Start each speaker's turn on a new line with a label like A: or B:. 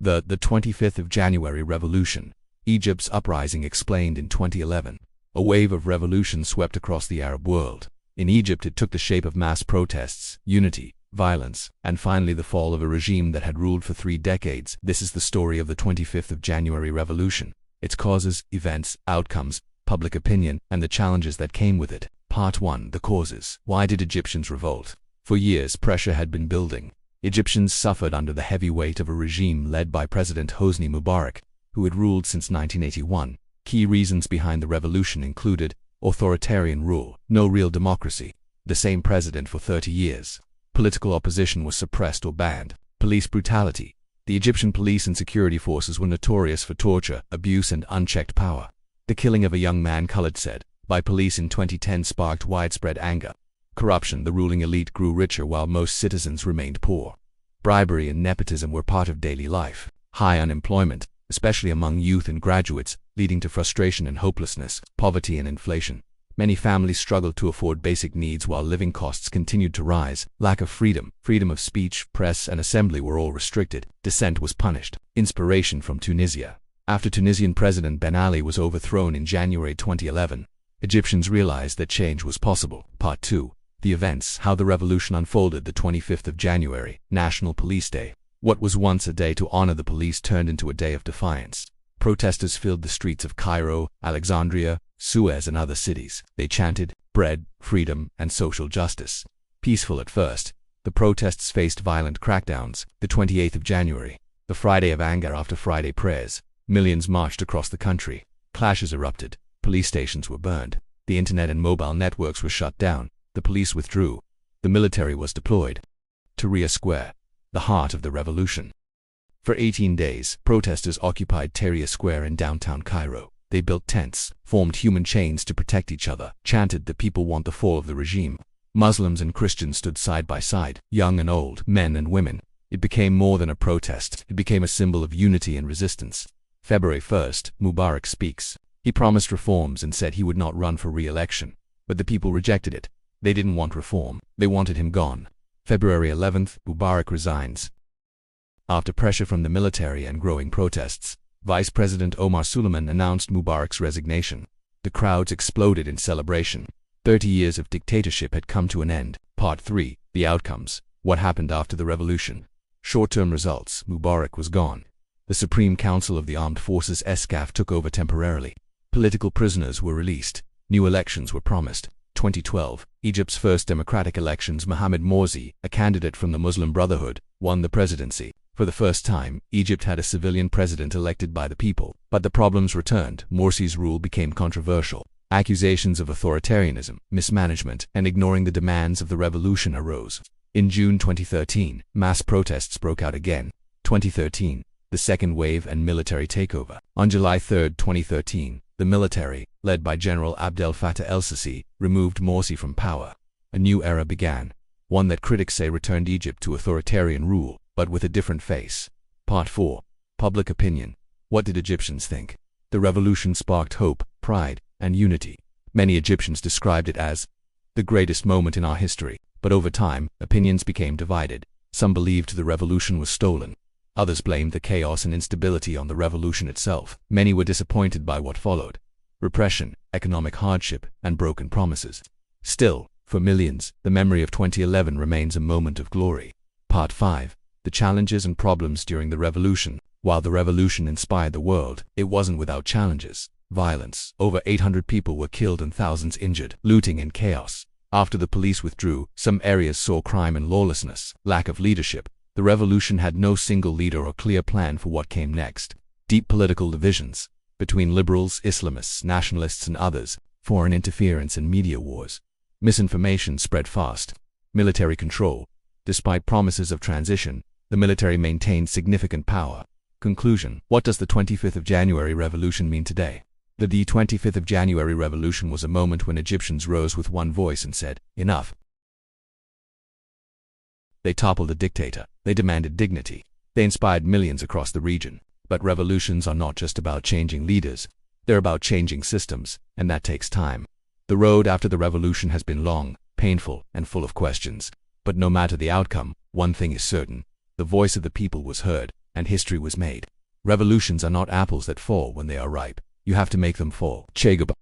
A: The 25th of January Revolution, Egypt's uprising explained in 2011. A wave of revolution swept across the Arab world. In Egypt, it took the shape of mass protests, unity, violence, and finally the fall of a regime that had ruled for 3 decades. This is the story of the 25th of January Revolution, its causes, events, outcomes, public opinion, and the challenges that came with it. Part 1. The causes. Why did Egyptians revolt? For years, pressure had been building. Egyptians suffered under the heavy weight of a regime led by President Hosni Mubarak, who had ruled since 1981. Key reasons behind the revolution included authoritarian rule, no real democracy, the same president for 30 years. Political opposition was suppressed or banned. Police brutality. The Egyptian police and security forces were notorious for torture, abuse, and unchecked power. The killing of a young man, Khaled said, by police in 2010 sparked widespread anger. Corruption. The ruling elite grew richer while most citizens remained poor. Bribery and nepotism were part of daily life. High unemployment, especially among youth and graduates, leading to frustration and hopelessness. Poverty and inflation. Many families struggled to afford basic needs while living costs continued to rise. Lack of freedom. Freedom of speech, press, and assembly were all restricted. Dissent was punished. Inspiration from Tunisia. After Tunisian President Ben Ali was overthrown in January 2011, Egyptians realized that change was possible. Part 2. The events. How the revolution unfolded. The 25th of January, National Police Day. What was once a day to honor the police turned into a day of defiance. Protesters filled the streets of Cairo, Alexandria, Suez, and other cities. They chanted, bread, freedom, and social justice. Peaceful at first, the protests faced violent crackdowns. The 28th of January, the Friday of anger. After Friday prayers, millions marched across the country. Clashes erupted. Police stations were burned. The internet and mobile networks were shut down. The police withdrew. The military was deployed. Tahrir Square, the heart of the revolution. For 18 days, protesters occupied Tahrir Square in downtown Cairo. They built tents, formed human chains to protect each other, chanted "The people want the fall of the regime." Muslims and Christians stood side by side, young and old, men and women. It became more than a protest. It became a symbol of unity and resistance. February 1st, Mubarak speaks. He promised reforms and said he would not run for re-election. But the people rejected it. They didn't want reform. They wanted him gone. February 11th, Mubarak resigns. After pressure from the military and growing protests, Vice President Omar Suleiman announced Mubarak's resignation. The crowds exploded in celebration. 30 years of dictatorship had come to an end. Part 3. The outcomes. What happened after the revolution? Short-term results. Mubarak was gone. The Supreme Council of the Armed Forces (SCAF) took over temporarily. Political prisoners were released. New elections were promised. 2012, Egypt's first democratic elections. Mohamed Morsi, a candidate from the Muslim Brotherhood, won the presidency. For the first time, Egypt had a civilian president elected by the people. But the problems returned. Morsi's rule became controversial. Accusations of authoritarianism, mismanagement, and ignoring the demands of the revolution arose. In June 2013, mass protests broke out again. 2013, the second wave and military takeover. On July 3, 2013, the military, led by General Abdel Fattah el-Sisi, removed Morsi from power. A new era began, one that critics say returned Egypt to authoritarian rule, but with a different face. Part 4. Public opinion. What did Egyptians think? The revolution sparked hope, pride, and unity. Many Egyptians described it as the greatest moment in our history, but over time, opinions became divided. Some believed the revolution was stolen. Others blamed the chaos and instability on the revolution itself. Many were disappointed by what followed: repression, economic hardship, and broken promises. Still, for millions, the memory of 2011 remains a moment of glory. Part 5. The challenges and problems during the revolution. While the revolution inspired the world, it wasn't without challenges. Violence. Over 800 people were killed and thousands injured. Looting and chaos. After the police withdrew, some areas saw crime and lawlessness. Lack of leadership. The revolution had no single leader or clear plan for what came next. Deep political divisions between liberals, Islamists, nationalists, and others. Foreign interference and media wars. Misinformation spread fast. Military control. Despite promises of transition, the military maintained significant power. Conclusion. What does the 25th of January revolution mean today? The 25th of January revolution was a moment when Egyptians rose with one voice and said, "Enough." They toppled a dictator. They demanded dignity. They inspired millions across the region. But revolutions are not just about changing leaders. They're about changing systems, and that takes time. The road after the revolution has been long, painful, and full of questions. But no matter the outcome, one thing is certain: the voice of the people was heard. and history was made. Revolutions are not apples that fall when they are ripe. You have to make them fall. Che Guevara.